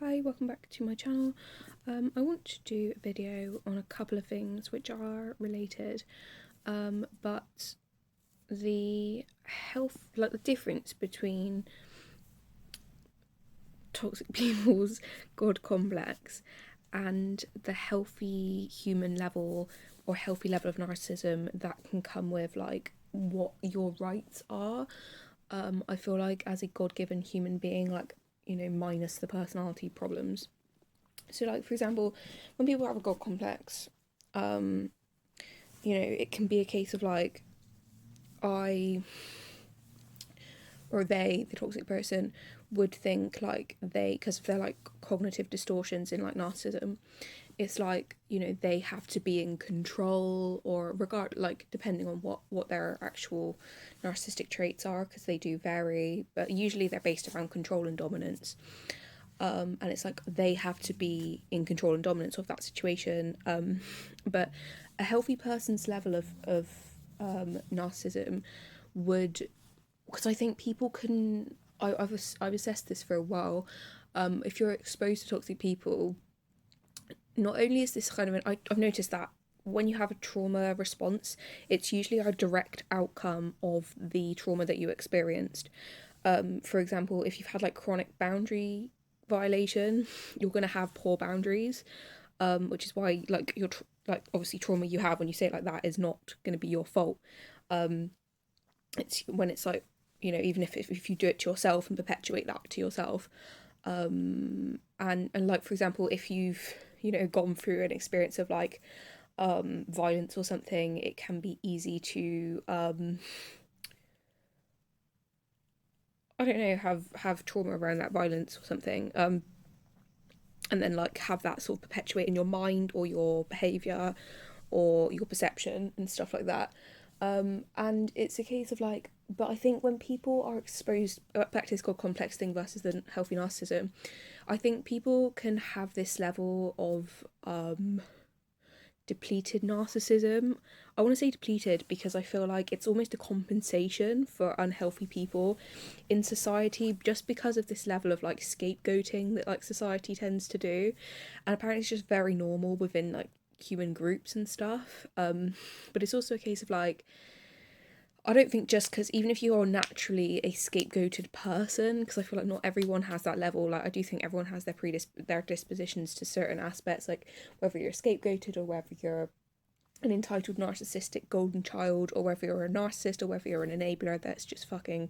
Hi, welcome back to my channel. I want to do a video on a couple of things which are related, but the the difference between toxic people's God complex and the healthy human level or healthy level of narcissism that can come with like what your rights are. I feel like as a God-given human being, minus the personality problems. So, like, for example, when people have a God complex, um, it can be a case of like, I or they, the toxic person, would think like because of their like cognitive distortions in like narcissism, it's like, they have to be in control or like depending on what their actual narcissistic traits are, because they do vary, but usually they're based around control and dominance. And it's like they have to be in control and dominance of that situation. But a healthy person's level of narcissism would, because I think people can. I've assessed this for a while. If you're exposed to toxic people, not only is this kind of I've noticed that when you have a trauma response, it's usually a direct outcome of the trauma that you experienced. For example, if you've had like chronic boundary violation, you're going to have poor boundaries, which is why like like obviously trauma you have when you say it like that is not going to be your fault. It's when it's like, even if you do it to yourself and perpetuate that to yourself, and like, for example, if you've gone through an experience of like violence or something, it can be easy to I don't know, have trauma around that violence or something, and then like have that sort of perpetuate in your mind or your behavior or your perception and stuff like that. And it's a case of like, but I think when people are exposed, back to this called complex thing versus the healthy narcissism, I think people can have this level of depleted narcissism. I want to say depleted because I feel like it's almost a compensation for unhealthy people in society, just because of this level of like scapegoating that like society tends to do. And apparently it's just very normal within like human groups and stuff. But it's also a case of like, I don't think just because, even if you are naturally a scapegoated person, because I feel like not everyone has that level. Like, I do think everyone has their dispositions to certain aspects, like whether you're scapegoated or whether you're an entitled narcissistic golden child, or whether you're a narcissist, or whether you're an enabler that's just fucking,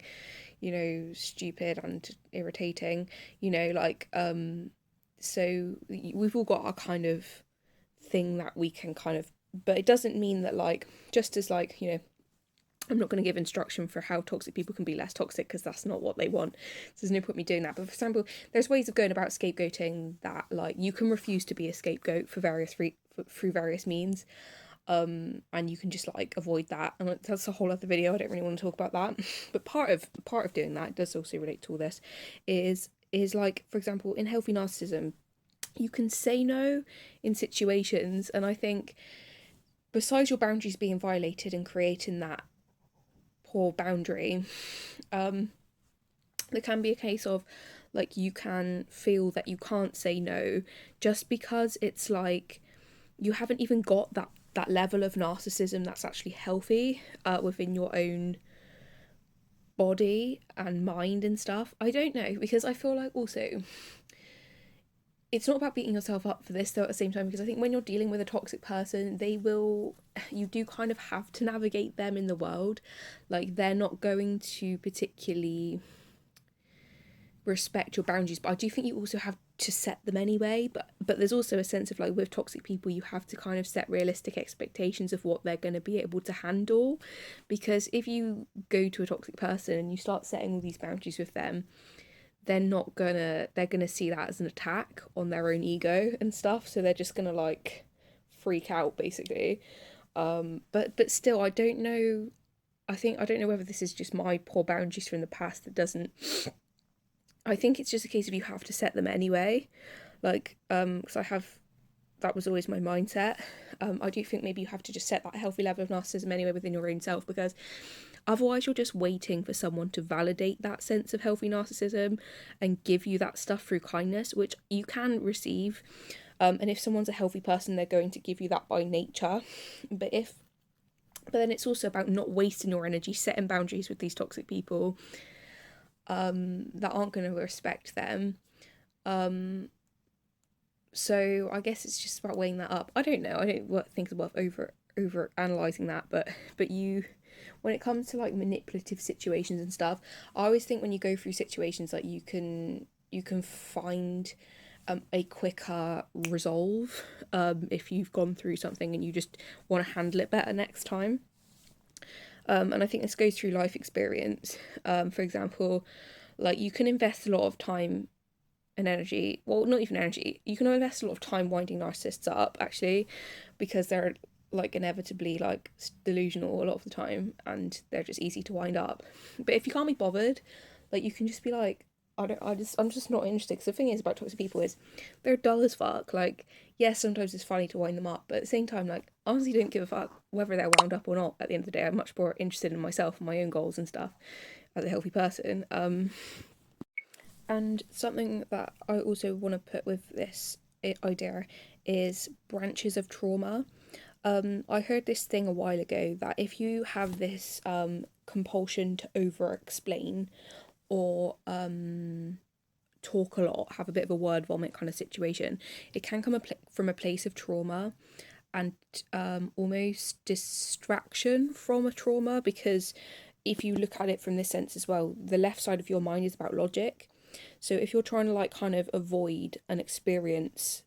stupid and irritating. So we've all got our kind of thing that we can kind of, but it doesn't mean that like, just as like, I'm not going to give instruction for how toxic people can be less toxic, because that's not what they want. So there's no point me doing that. But for example, there's ways of going about scapegoating that like you can refuse to be a scapegoat for through various means, and you can just like avoid that. And that's a whole other video. I don't really want to talk about that. But part of doing that, it does also relate to all this, is like, for example, in healthy narcissism, you can say no in situations, and I think besides your boundaries being violated and creating that poor boundary, there can be a case of like you can feel that you can't say no just because it's like you haven't even got that level of narcissism that's actually healthy within your own body and mind and stuff. I don't know, because I feel like also it's not about beating yourself up for this though at the same time, because I think when you're dealing with a toxic person, you do kind of have to navigate them in the world. Like, they're not going to particularly respect your boundaries, but I do think you also have to set them anyway. But there's also a sense of like, with toxic people, you have to kind of set realistic expectations of what they're going to be able to handle, because if you go to a toxic person and you start setting all these boundaries with them, they're gonna see that as an attack on their own ego and stuff, so they're just gonna like freak out basically. But still, I don't know. I don't know whether this is just my poor boundaries from the past that doesn't. I think it's just a case of you have to set them anyway, like because that was always my mindset. I do think maybe you have to just set that healthy level of narcissism anyway within your own self, because Otherwise, you're just waiting for someone to validate that sense of healthy narcissism and give you that stuff through kindness, which you can receive. And if someone's a healthy person, they're going to give you that by nature. But then it's also about not wasting your energy setting boundaries with these toxic people that aren't going to respect them. So I guess it's just about weighing that up. I don't know. I don't think it's worth over analyzing that, but you, when it comes to like manipulative situations and stuff, I always think when you go through situations, like you can find a quicker resolve if you've gone through something and you just want to handle it better next time. And I think this goes through life experience. For example, like you can invest a lot of time and energy, well, not even energy, you can invest a lot of time winding narcissists up, actually, because they're like inevitably like delusional a lot of the time and they're just easy to wind up. But if you can't be bothered, like you can just be like, I'm just not interested. Because the thing is about toxic people is they're dull as fuck. Like, yes, sometimes it's funny to wind them up, but at the same time, like, honestly don't give a fuck whether they're wound up or not. At the end of the day, I'm much more interested in myself and my own goals and stuff as a healthy person. And something that I also want to put with this idea is branches of trauma. I heard this thing a while ago that if you have this compulsion to over explain or talk a lot, have a bit of a word vomit kind of situation, it can come from a place of trauma and almost distraction from a trauma, because if you look at it from this sense as well, the left side of your mind is about logic. So if you're trying to like kind of avoid an experience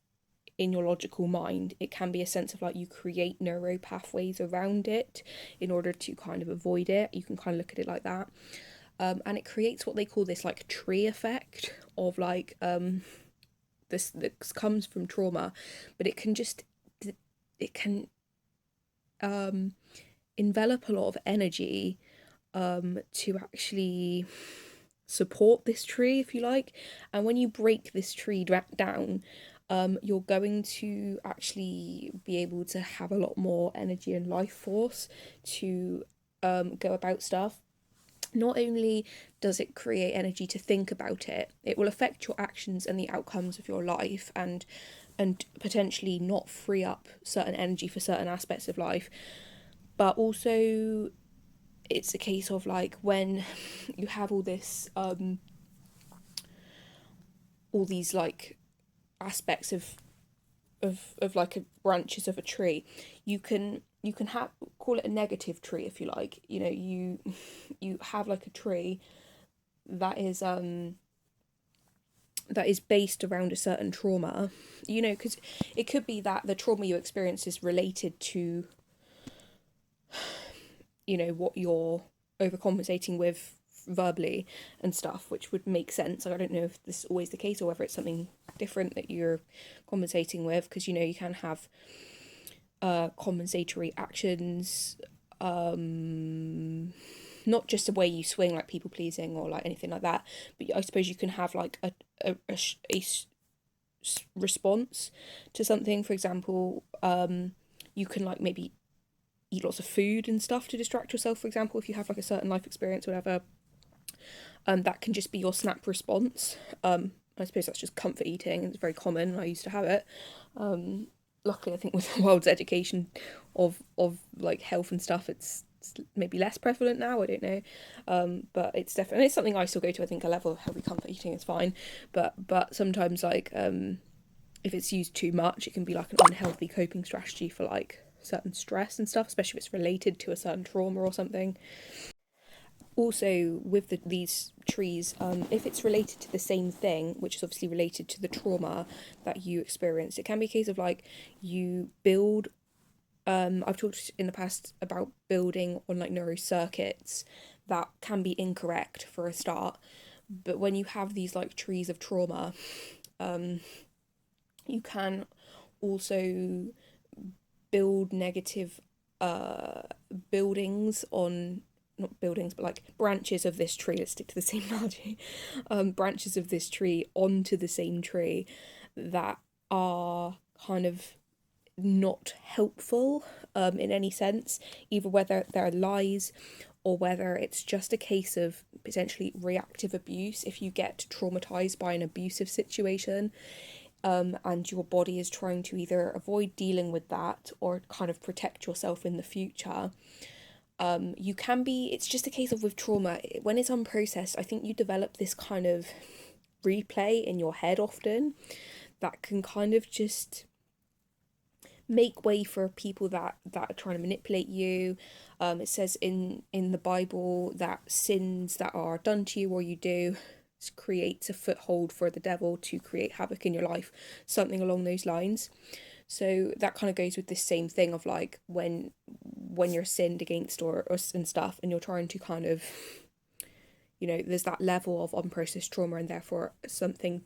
in your logical mind, it can be a sense of like you create neuro pathways around it in order to kind of avoid it. You can kind of look at it like that. And it creates what they call this like tree effect of like this comes from trauma, but it can envelop a lot of energy to actually support this tree, if you like. And when you break this tree down, you're going to actually be able to have a lot more energy and life force to go about stuff. Not only does it create energy to think about it, it will affect your actions and the outcomes of your life, and potentially not free up certain energy for certain aspects of life. But also it's a case of like when you have all this all these like aspects of like a branches of a tree, you can have, call it a negative tree if you like. You know, you have like a tree that is based around a certain trauma, you know, because it could be that the trauma you experience is related to, you know, what you're overcompensating with verbally and stuff, which would make sense. Like, I don't know if this is always the case or whether it's something different that you're compensating with, because you know you can have compensatory actions, not just the way you swing, like people pleasing or like anything like that, but I suppose you can have like a response to something. For example, you can like maybe eat lots of food and stuff to distract yourself, for example, if you have like a certain life experience, whatever. That can just be your snap response. I suppose that's just comfort eating. It's very common. I used to have it. Luckily, I think with the world's education of like health and stuff, it's maybe less prevalent now. I don't know, but it's definitely, it's something I still go to. I think a level of healthy comfort eating is fine, but sometimes like if it's used too much, it can be like an unhealthy coping strategy for like certain stress and stuff, especially if it's related to a certain trauma or something. Also, with these trees, if it's related to the same thing, which is obviously related to the trauma that you experienced, it can be a case of like you build. I've talked in the past about building on like neuro circuits that can be incorrect for a start, but when you have these like trees of trauma, you can also build negative buildings on, not buildings, but like branches of this tree, let's stick to the same analogy, branches of this tree onto the same tree that are kind of not helpful in any sense, either whether they're lies or whether it's just a case of potentially reactive abuse if you get traumatized by an abusive situation, and your body is trying to either avoid dealing with that or kind of protect yourself in the future. You can be, it's just a case of with trauma, when it's unprocessed, I think you develop this kind of replay in your head often that can kind of just make way for people that are trying to manipulate you. It says in the Bible that sins that are done to you or you do creates a foothold for the devil to create havoc in your life, something along those lines. So that kind of goes with this same thing of like when you're sinned against or and stuff, and you're trying to kind of, there's that level of unprocessed trauma, and therefore something